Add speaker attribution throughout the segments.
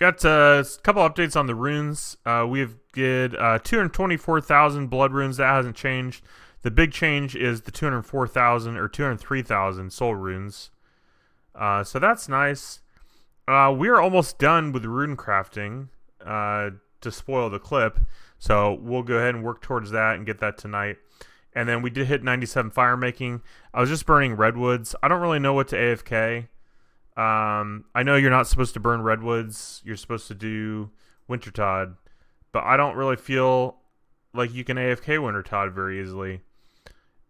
Speaker 1: got a couple updates on the runes. We've did 224,000 blood runes. That hasn't changed. The big change is the 204,000 or 203,000 soul runes. So that's nice. We are almost done with rune crafting to spoil the clip. So we'll go ahead and work towards that and get that tonight. And then we did hit 97 fire making. I was just burning redwoods. I don't really know what to AFK. I know you're not supposed to burn redwoods. You're supposed to do Wintertod. But I don't really feel like you can AFK Wintertod very easily.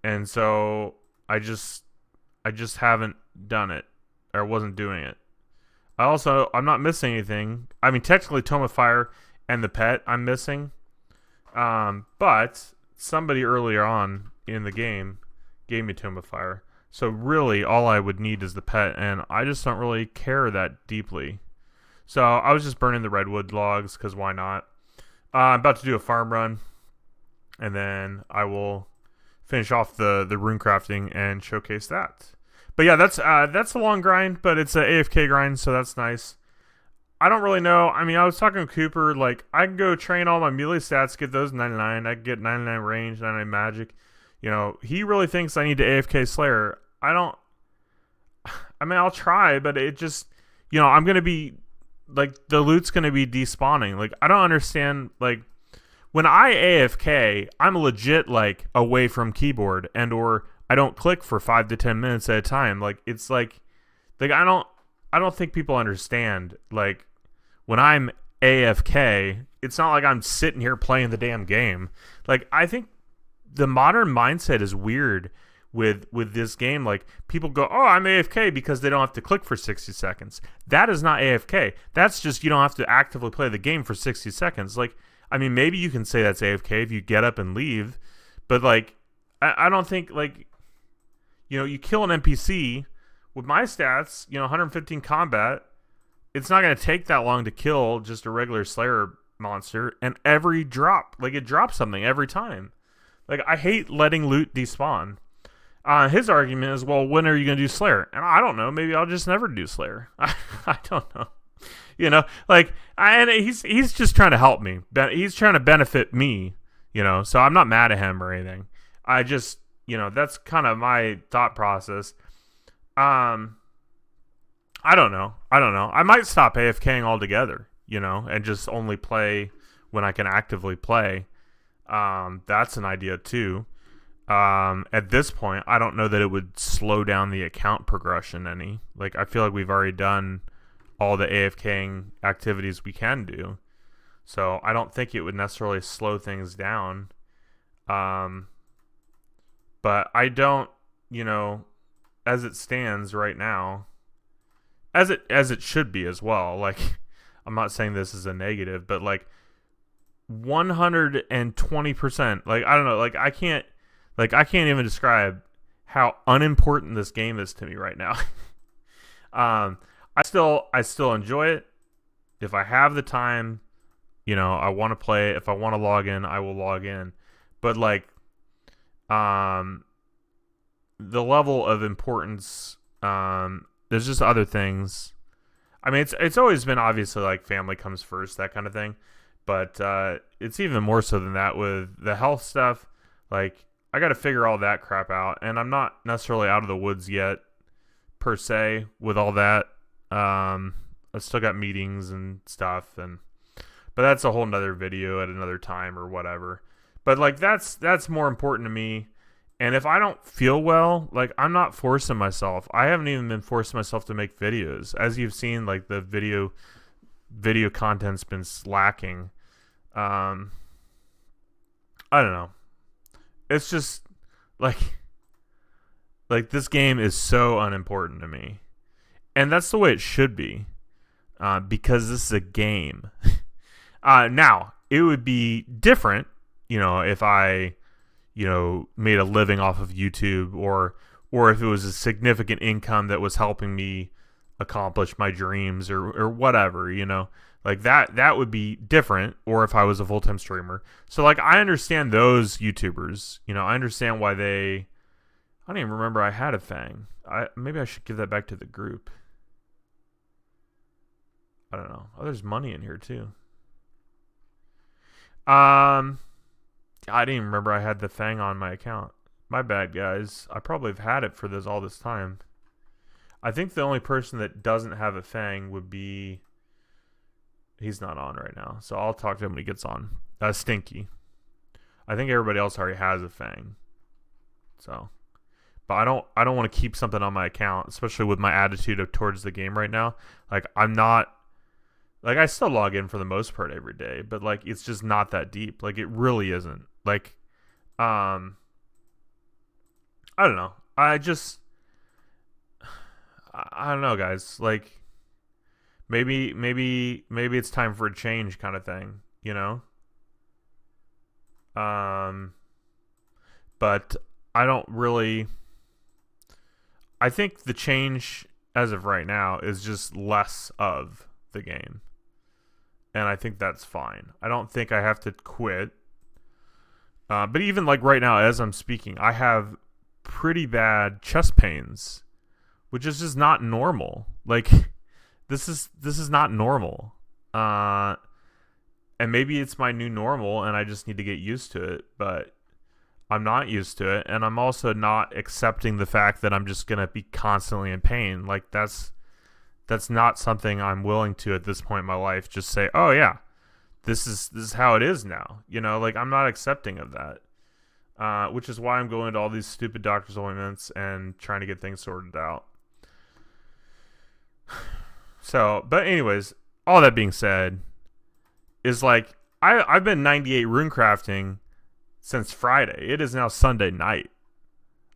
Speaker 1: And so I just haven't done it. Or wasn't doing it. I'm not missing anything. I mean, technically Tome of Fire and the pet I'm missing. But somebody earlier on in the game gave me Tome of Fire. So really, all I would need is the pet, and I just don't really care that deeply. So I was just burning the redwood logs, because why not? I'm about to do a farm run, and then I will finish off the rune crafting and showcase that. But yeah, that's a long grind, but it's an AFK grind, so that's nice. I don't really know. I mean, I was talking to Cooper, like, I can go train all my melee stats, get those 99. I can get 99 range, 99 magic. You know, he really thinks I need to AFK Slayer. I mean, I'll try, but it just, you know, I'm going to be, like, the loot's going to be despawning. Like, I don't understand, like, when I AFK, I'm legit, like, away from keyboard, and or I don't click for 5 to 10 minutes at a time. Like, it's like I don't think people understand, like, when I'm AFK, it's not like I'm sitting here playing the damn game. Like, I think the modern mindset is weird with this game. Like, people go, oh, I'm AFK because they don't have to click for 60 seconds. That is not AFK. That's just, you don't have to actively play the game for 60 seconds. Like, I mean, maybe you can say that's AFK if you get up and leave, but, like, I don't think, like, you know, you kill an NPC with my stats, you know, 115 combat, it's not going to take that long to kill just a regular Slayer monster, and every drop, like, it drops something every time. Like, I hate letting loot despawn. His argument is, well, when are you going to do Slayer? And I don't know. Maybe I'll just never do Slayer. I don't know. You know, like, and he's just trying to help me. He's trying to benefit me, you know, so I'm not mad at him or anything. I just, you know, that's kind of my thought process. I don't know. I might stop AFKing altogether, you know, and just only play when I can actively play. That's an idea too. At this point, I don't know that it would slow down the account progression any. Like, I feel like we've already done all the AFKing activities we can do. So I don't think it would necessarily slow things down. But I don't, you know, as it stands right now, as it should be as well. Like, I'm not saying this is a negative, but like 120%, like, I don't know, like, I can't even describe how unimportant this game is to me right now. I still enjoy it. If I have the time, you know, I want to play. If I want to log in, I will log in. But, like, the level of importance, there's just other things. I mean, it's always been obviously, like, family comes first, that kind of thing. But it's even more so than that with the health stuff. Like, I got to figure all that crap out, and I'm not necessarily out of the woods yet, per se, with all that. I still got meetings and stuff, but that's a whole nother video at another time or whatever. But, like, that's more important to me. And if I don't feel well, like, I'm not forcing myself. I haven't even been forcing myself to make videos. As you've seen, like, the video content's been slacking. I don't know. It's just like this game is so unimportant to me, and that's the way it should be, because this is a game. Now it would be different, you know, if I, you know, made a living off of YouTube, or if it was a significant income that was helping me accomplish my dreams or whatever, you know. Like, that would be different, or if I was a full-time streamer. So, like, I understand those YouTubers. You know, I understand why they... I don't even remember I had a Fang. Maybe I should give that back to the group. I don't know. Oh, there's money in here too. I didn't even remember I had the thing on my account. My bad, guys. I probably have had it for all this time. I think the only person that doesn't have a Fang would be... He's not on right now, so I'll talk to him when he gets on. Stinky. I think everybody else already has a Fang. So, but I don't want to keep something on my account, especially with my attitude towards the game right now. Like, I'm not... Like, I still log in for the most part every day, but, like, it's just not that deep. Like, it really isn't. Like, I don't know. I don't know, guys. Like, maybe it's time for a change kind of thing, you know? But I don't really... I think the change, as of right now, is just less of the game. And I think that's fine. I don't think I have to quit. But even like right now, as I'm speaking, I have pretty bad chest pains, which is just not normal. Like, this is not normal. And maybe it's my new normal, and I just need to get used to it. But I'm not used to it, and I'm also not accepting the fact that I'm just gonna be constantly in pain. Like, that's not something I'm willing to at this point in my life just say, oh yeah, this is how it is now. You know, like, I'm not accepting of that. Which is why I'm going to all these stupid doctor's appointments and trying to get things sorted out. So, but anyways, all that being said, is like, I've been 98 rune crafting since Friday. It is now Sunday night.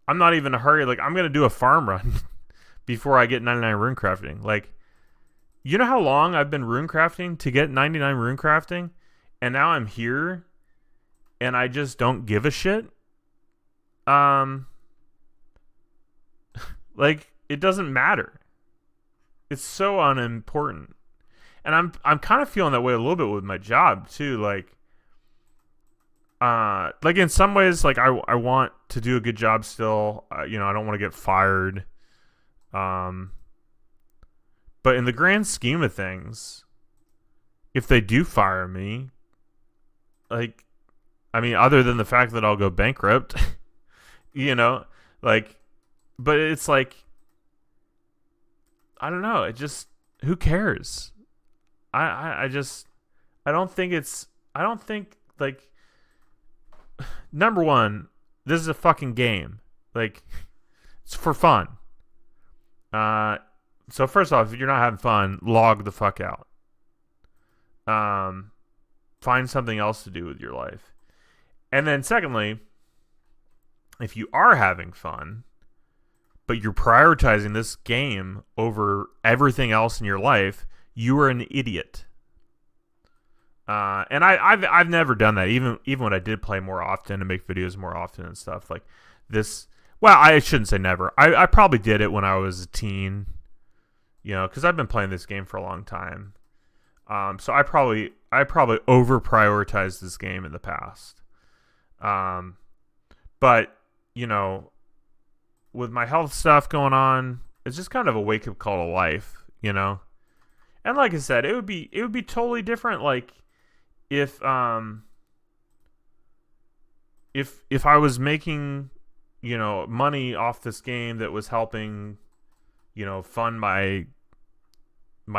Speaker 1: I'm not even in a hurry. Like, I'm going to do a farm run before I get 99 rune crafting. Like, you know how long I've been rune crafting to get 99 rune crafting? And now I'm here and I just don't give a shit. Like, it doesn't matter. It's so unimportant. And I'm kind of feeling that way a little bit with my job too. Like in some ways, like, I want to do a good job still. You know, I don't want to get fired. But in the grand scheme of things, if they do fire me, like, I mean, other than the fact that I'll go bankrupt, you know, like, but it's like, I don't know. It just, who cares? I don't think, like, number one, this is a fucking game. Like, it's for fun. So first off, if you're not having fun, log the fuck out. Find something else to do with your life. And then secondly, if you are having fun, but you're prioritizing this game over everything else in your life, you are an idiot. And I've never done that. Even when I did play more often and make videos more often and stuff like this. Well, I shouldn't say never. I probably did it when I was a teen, you know, because I've been playing this game for a long time. So I probably over prioritized this game in the past. But you know, with my health stuff going on, it's just kind of a wake up call to life, you know. And like I said, it would be totally different, like, if I was making, you know, money off this game that was helping, you know, fund my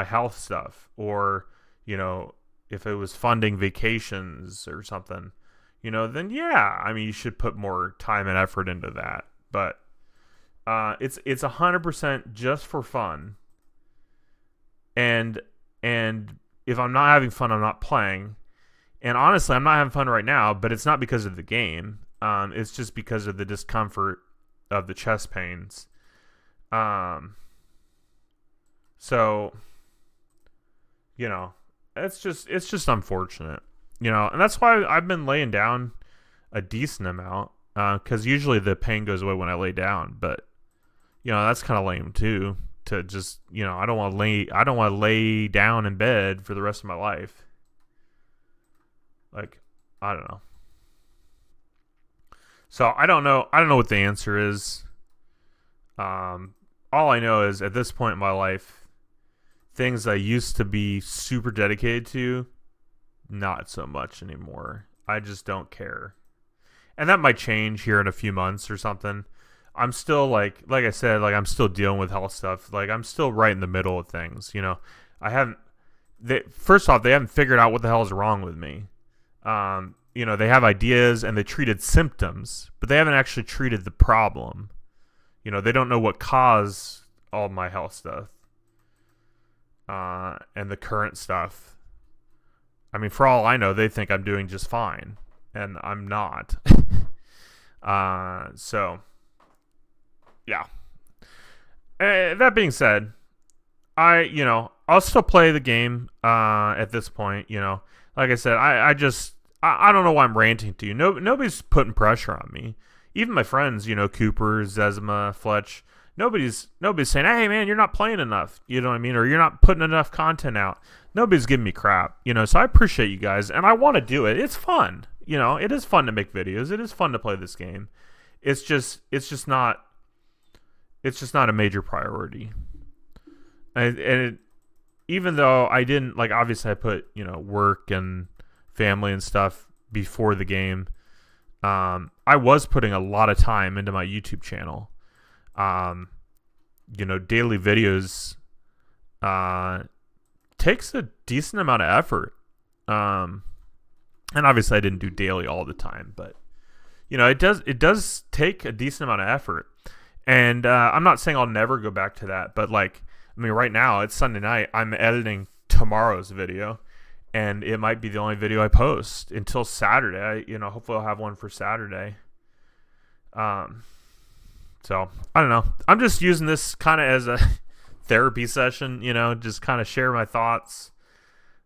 Speaker 1: health stuff, or, you know, if it was funding vacations or something, you know, then yeah, I mean, you should put more time and effort into that. But it's 100% just for fun. And if I'm not having fun, I'm not playing. And honestly, I'm not having fun right now, but it's not because of the game. It's just because of the discomfort of the chest pains. So, you know, it's just unfortunate, you know, and that's why I've been laying down a decent amount, because usually the pain goes away when I lay down, but, you know, that's kind of lame too, to just, you know, I don't want to lay down in bed for the rest of my life. Like, I don't know. So I don't know what the answer is. All I know is, at this point in my life, things I used to be super dedicated to, not so much anymore. I just don't care. And that might change here in a few months or something. I'm still like I said, like I'm still dealing with health stuff. Like I'm still right in the middle of things, you know. I haven't first off, they haven't figured out what the hell is wrong with me. You know, they have ideas and they treated symptoms, but they haven't actually treated the problem. You know, they don't know what caused all my health stuff. And the current stuff. I mean, for all I know, they think I'm doing just fine, and I'm not. So, yeah. That being said, I'll still play the game at this point, you know. Like I said, I don't know why I'm ranting to you. Nobody's putting pressure on me. Even my friends, you know, Cooper, Zezima, Fletch, nobody's saying, hey, man, you're not playing enough, you know what I mean? Or you're not putting enough content out. Nobody's giving me crap, you know, so I appreciate you guys, and I want to do it. It's fun, you know. It is fun to make videos. It is fun to play this game. It's just not a major priority. Even though I didn't, like, obviously I put, you know, work and family and stuff before the game, I was putting a lot of time into my YouTube channel. You know, daily videos takes a decent amount of effort. And obviously I didn't do daily all the time, but you know, it does take a decent amount of effort. And I'm not saying I'll never go back to that, but like, I mean, right now it's Sunday night. I'm editing tomorrow's video, and it might be the only video I post until Saturday. You know, hopefully I'll have one for Saturday. So I don't know. I'm just using this kind of as a therapy session, you know, just kind of share my thoughts,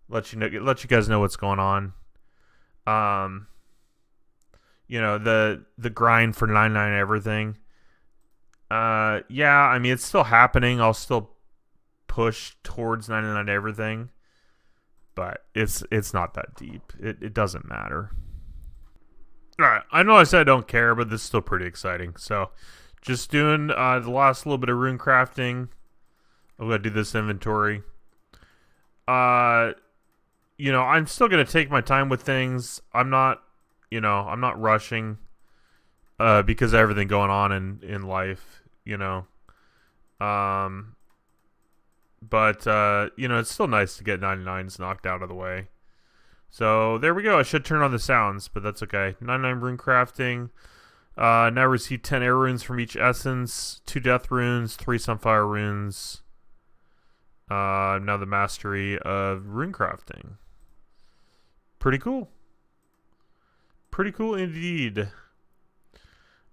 Speaker 1: let you guys know what's going on. You know, the grind for 99 everything. Yeah, I mean, it's still happening. I'll still push towards 99 everything, but it's not that deep. It doesn't matter. All right, I know I said I don't care, but this is still pretty exciting. So, just doing the last little bit of rune crafting. I'm gonna do this inventory. You know, I'm still gonna take my time with things. I'm not rushing, because of everything going on in life. You know, but you know, it's still nice to get 99's knocked out of the way. So there we go. I should turn on the sounds, but that's okay. 99 rune crafting. Now receive 10 air runes from each essence, 2 death runes, 3 sunfire runes. Now the mastery of rune crafting. Pretty cool. Pretty cool indeed.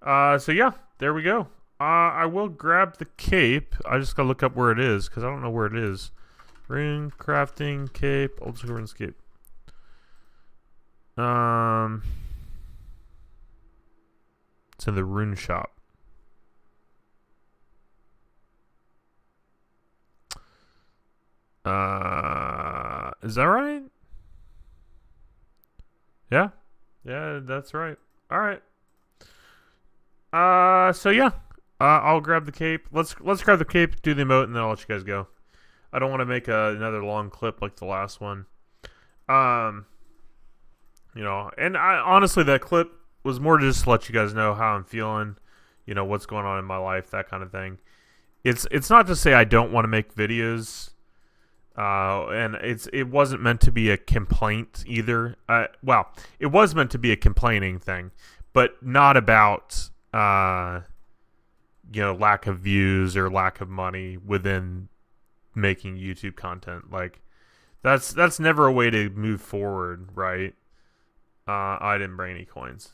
Speaker 1: So yeah, there we go. I will grab the cape. I just gotta look up where it is, because I don't know where it is. Rune crafting cape, old school runescape. It's in the rune shop. Is that right? Yeah. Yeah, that's right. All right. So yeah. I'll grab the cape. Let's grab the cape, do the emote, and then I'll let you guys go. I don't want to make another long clip like the last one. You know, and honestly, that clip was more just to let you guys know how I'm feeling, you know, what's going on in my life, that kind of thing. It's not to say I don't want to make videos, and it wasn't meant to be a complaint either. Well, it was meant to be a complaining thing, but not about you know, lack of views or lack of money within making YouTube content. Like, that's never a way to move forward, right? I didn't bring any coins.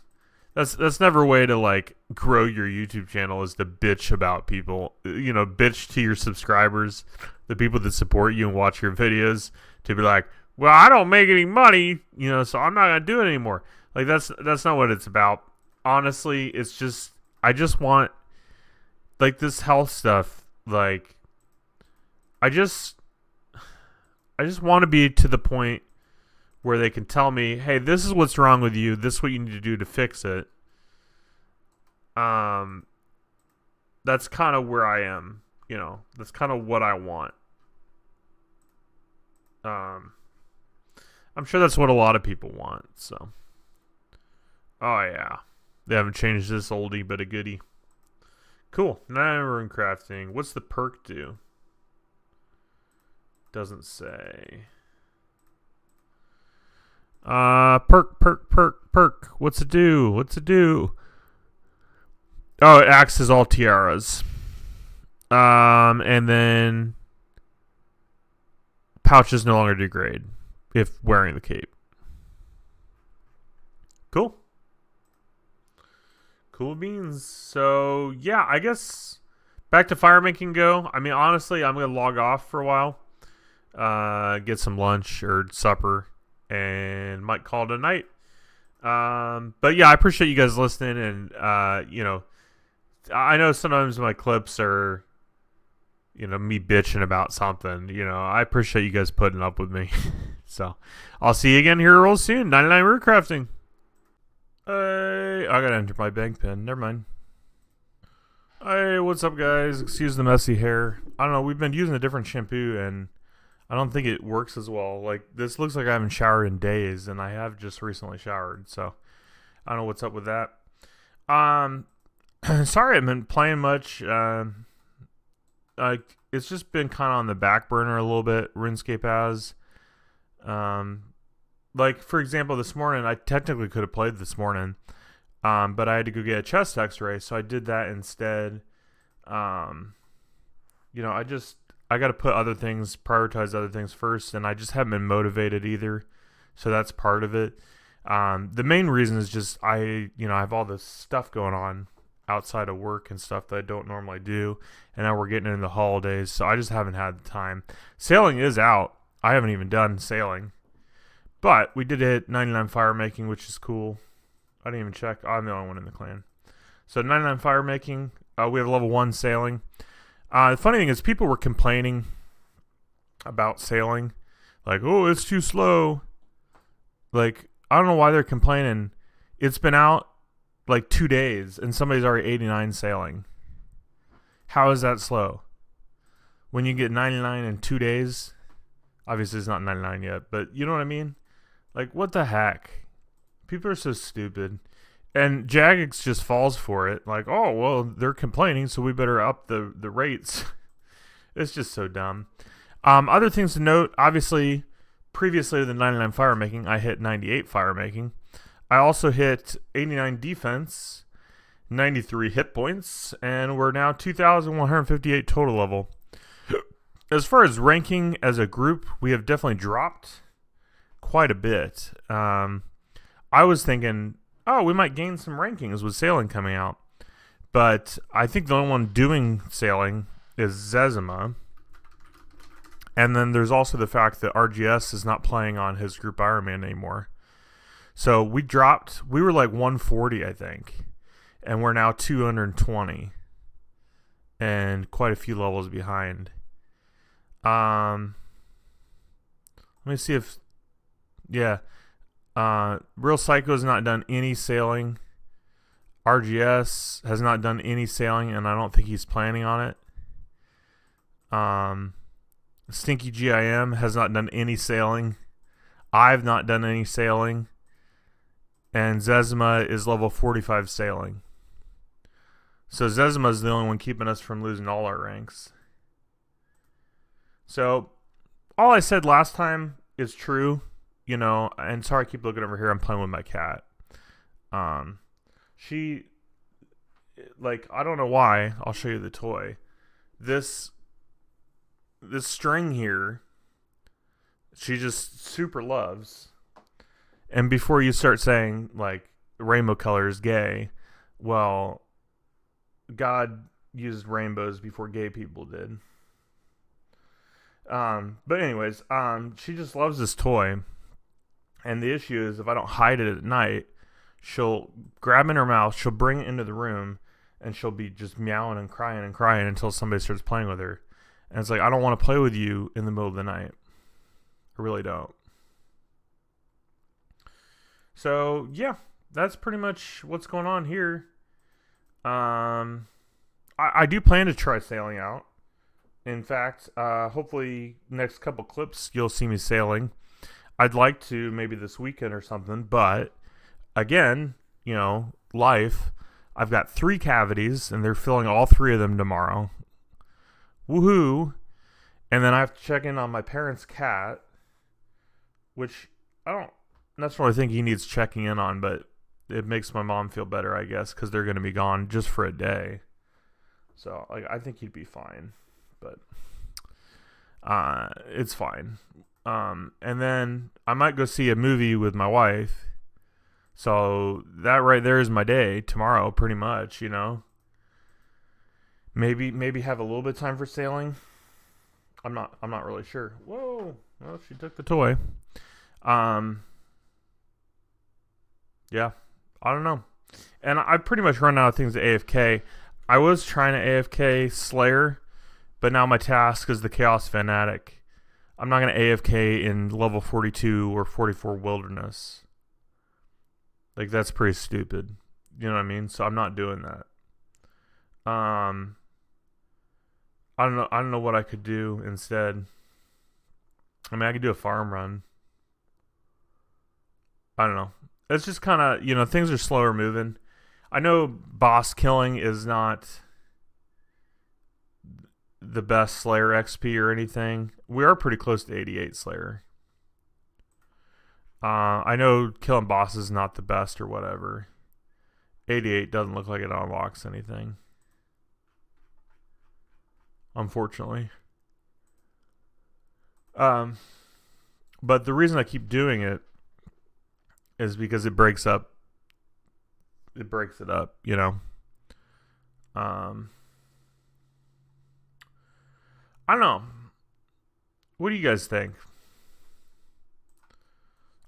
Speaker 1: That's never a way to, like, grow your YouTube channel, is to bitch about people. You know, bitch to your subscribers, the people that support you and watch your videos, to be like, well, I don't make any money, you know, so I'm not gonna do it anymore. Like, that's not what it's about. Honestly, it's just, I just want, like, this health stuff, like, I just want to be to the point where they can tell me, hey, this is what's wrong with you, this is what you need to do to fix it. That's kind of where I am, you know. That's kind of what I want. Um, I'm sure that's what a lot of people want. So, oh yeah, they haven't changed this oldie but a goodie. Cool. Now we're in crafting. What's the perk do? Doesn't say. Perk. What's it do? Oh, it acts as all tiaras. And then pouches no longer degrade if wearing the cape. Cool. Cool beans. So, yeah, I guess back to fire making go. I mean, honestly, I'm going to log off for a while. Get some lunch or supper and might call it a night. But yeah, I appreciate you guys listening. And, you know, I know sometimes my clips are, you know, me bitching about something. You know, I appreciate you guys putting up with me. So, I'll see you again here real soon. 99 Root Crafting. Hey, I gotta enter my bank pin. Never mind. Hey, what's up, guys? Excuse the messy hair. I don't know. We've been using a different shampoo, and I don't think it works as well. Like, this looks like I haven't showered in days, and I have just recently showered. So, I don't know what's up with that. Sorry, I haven't been playing much. Like, it's just been kind of on the back burner a little bit. RuneScape has. Like, for example, this morning, I technically could have played this morning, but I had to go get a chest x-ray, so I did that instead. You know, I got to put other things, prioritize other things first, and I just haven't been motivated either, so that's part of it. The main reason is just I have all this stuff going on outside of work and stuff that I don't normally do, and now we're getting into the holidays, so I just haven't had the time. Sailing is out. I haven't even done sailing. But we did hit 99 fire making, which is cool. I didn't even check. I'm the only one in the clan. So 99 fire making. We have level 1 sailing. The funny thing is people were complaining about sailing. Like, oh, it's too slow. Like, I don't know why they're complaining. It's been out like 2 days and somebody's already 89 sailing. How is that slow? When you get 99 in 2 days, obviously it's not 99 yet, but you know what I mean? Like, what the heck? People are so stupid. And Jagex just falls for it. Like, oh, well, they're complaining, so we better up the rates. It's just so dumb. Other things to note, obviously, previously to the 99 fire making, I hit 98 fire making. I also hit 89 defense, 93 hit points, and we're now 2,158 total level. As far as ranking as a group, we have definitely dropped quite a bit. I was thinking, oh, we might gain some rankings with sailing coming out. But I think the only one doing sailing is Zezima. And then there's also the fact that RGS is not playing on his group Ironman anymore. So we dropped, we were like 140, I think. And we're now 220. And quite a few levels behind. Let me see if, yeah. Real Psycho has not done any sailing. RGS has not done any sailing, and I don't think he's planning on it. Stinky GIM has not done any sailing. I've not done any sailing. And Zezima is level 45 sailing. So Zezima is the only one keeping us from losing all our ranks. So, all I said last time is true, you know, and sorry I keep looking over here, I'm playing with my cat. She, like, I don't know why, I'll show you the toy. This string here, she just super loves. And before you start saying, like, rainbow color is gay, well, God used rainbows before gay people did. But anyways, she just loves this toy. And the issue is if I don't hide it at night, she'll grab it in her mouth, she'll bring it into the room, and she'll be just meowing and crying until somebody starts playing with her. And it's like, I don't want to play with you in the middle of the night. I really don't. So, yeah, that's pretty much what's going on here. I do plan to try sailing out. In fact, hopefully next couple clips you'll see me sailing. I'd like to maybe this weekend or something, but again, life. I've got 3 cavities, and they're filling all 3 of them tomorrow. Woohoo! And then I have to check in on my parents' cat, which I don't necessarily think he needs checking in on, but it makes my mom feel better, I guess, because they're going to be gone just for a day. So, I think he'd be fine, but it's fine. And then I might go see a movie with my wife. So that right there is my day tomorrow, pretty much. Maybe have a little bit of time for sailing. I'm not really sure. Whoa! Well, she took the toy. Yeah, I don't know. And I pretty much run out of things to AFK. I was trying to AFK Slayer, but now my task is the Chaos Fanatic. I'm not going to AFK in level 42 or 44 Wilderness. That's pretty stupid. You know what I mean? So I'm not doing that. I don't know what I could do instead. I could do a farm run. I don't know. It's just kind of, things are slower moving. I know boss killing is not the best Slayer XP or anything. We are pretty close to 88 Slayer. I know killing bosses is not the best or whatever. 88 doesn't look like it unlocks anything, unfortunately. But the reason I keep doing it is because it breaks it up. I don't know. What do you guys think?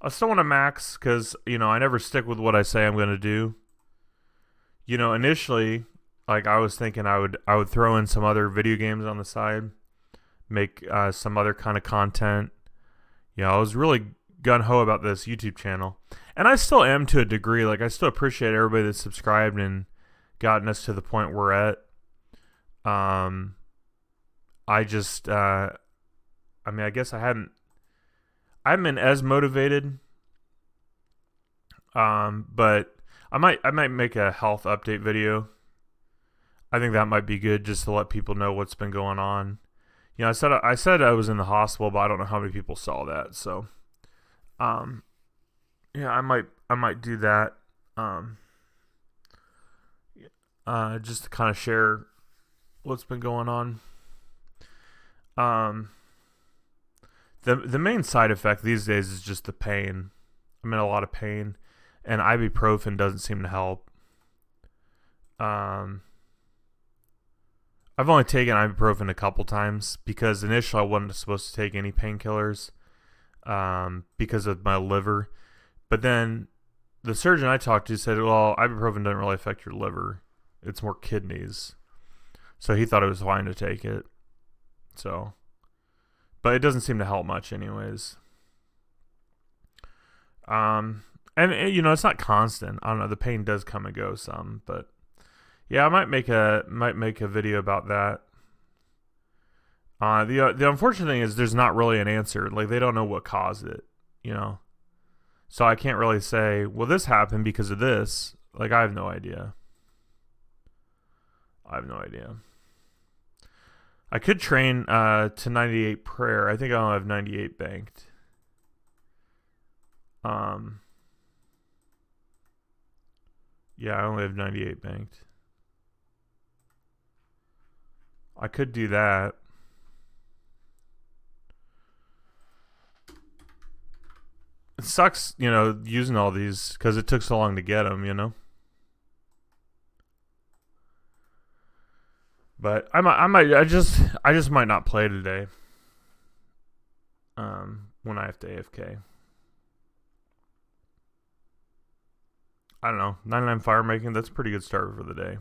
Speaker 1: I still want to max because, I never stick with what I say I'm going to do. Initially, I was thinking I would throw in some other video games on the side, make some other kind of content. I was really gung-ho about this YouTube channel. And I still am to a degree. I still appreciate everybody that's subscribed and gotten us to the point we're at. I just, I guess I haven't been as motivated. But I might make a health update video. I think that might be good just to let people know what's been going on. I said I was in the hospital, but I don't know how many people saw that. So, yeah, I might do that. Just to kind of share what's been going on. The main side effect these days is just the pain. I'm in a lot of pain, and ibuprofen doesn't seem to help. I've only taken ibuprofen a couple times because initially I wasn't supposed to take any painkillers because of my liver. But then the surgeon I talked to said, well, ibuprofen doesn't really affect your liver. It's more kidneys. So he thought it was fine to take it. So, but it doesn't seem to help much anyways. And it's not constant. I don't know. The pain does come and go some, but yeah, I might make a video about that. The unfortunate thing is there's not really an answer. They don't know what caused it, So I can't really say, well, this happened because of this. I have no idea. I could train to 98 prayer. I think I only have 98 banked. Yeah, I only have 98 banked. I could do that. It sucks, using all these because it took so long to get them, But I just might not play today. When I have to AFK. I don't know. 99 fire making, that's a pretty good start for the day.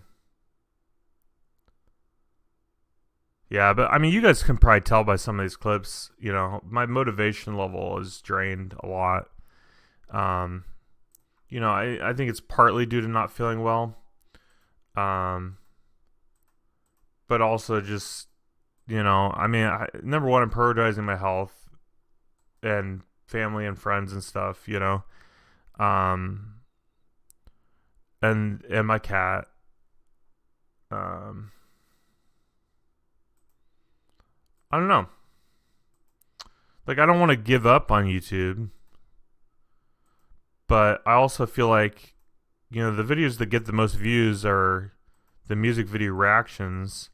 Speaker 1: Yeah, but you guys can probably tell by some of these clips, my motivation level is drained a lot. I think it's partly due to not feeling well. But also just, I mean, number one, I'm prioritizing my health and family and friends and stuff, um, and my cat. I don't know. Like, I don't want to give up on YouTube, but I also feel like, the videos that get the most views are the music video reactions,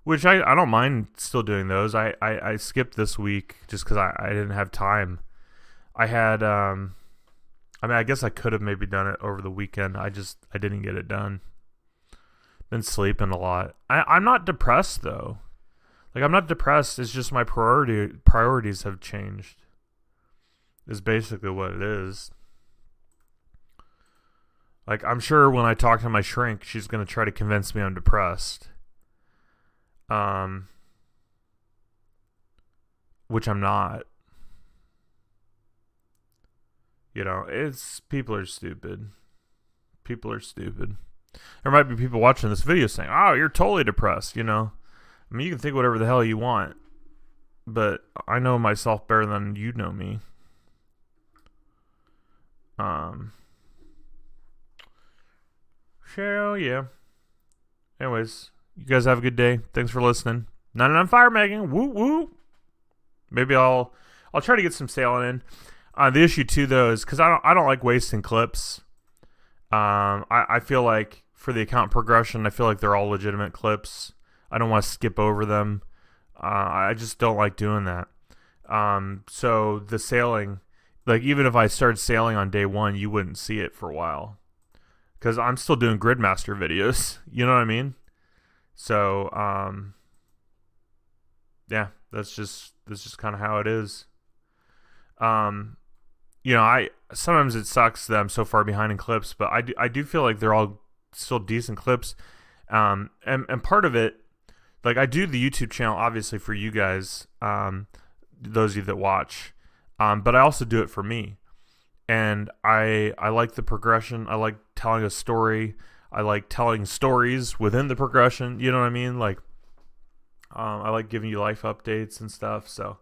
Speaker 1: which I don't mind still doing those. I skipped this week just because I didn't have time. I had, I mean, I guess I could have maybe done it over the weekend. I didn't get it done. Been sleeping a lot. I'm not depressed, though. Like, I'm not depressed. It's just my priorities have changed. Is basically what it is. Like, I'm sure when I talk to my shrink, she's going to try to convince me I'm depressed. Which I'm not. People are stupid. People are stupid. There might be people watching this video saying, "Oh, you're totally depressed," I mean, you can think whatever the hell you want, but I know myself better than you know me. So yeah. Anyways, you guys have a good day. Thanks for listening. 99 Fire making. Woo woo. Maybe I'll try to get some sailing in. The issue too, though, is because I don't like wasting clips. I feel like for the account progression, I feel like they're all legitimate clips. I don't want to skip over them. I just don't like doing that. So the sailing, like, even if I started sailing on day one, you wouldn't see it for a while, because I'm still doing Gridmaster videos. You know what I mean? So yeah, that's just kind of how it is. I sometimes it sucks that I'm so far behind in clips, but I do feel like they're all still decent clips. And part of it, like, I do the YouTube channel obviously for you guys, those of you that watch, but I also do it for me. And I like the progression. I like telling a story. I like telling stories within the progression. You know what I mean? Like, I like giving you life updates and stuff. So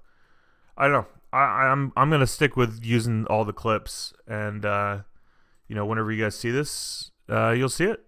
Speaker 1: I don't know. I'm gonna stick with using all the clips, and whenever you guys see this, you'll see it.